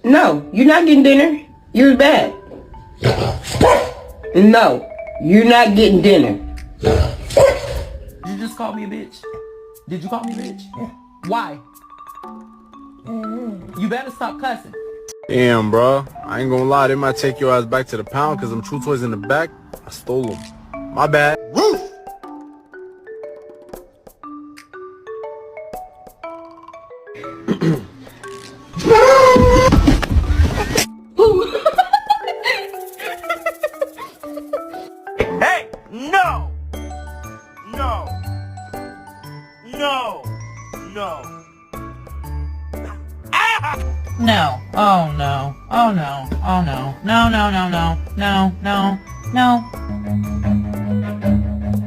No, you're not getting dinner. You was bad. No, you're not getting dinner. Did you just call me a bitch? Did you call me a bitch? Yeah. Why? You better stop cussing. Damn, bro. I ain't gonna lie, they might take your ass back to the pound because them True Toys in the back, I stole them. My bad. Roof! Hey! No! No! No! No! No. Oh no. Oh no. Oh no. No, no, no, no. No, no, no.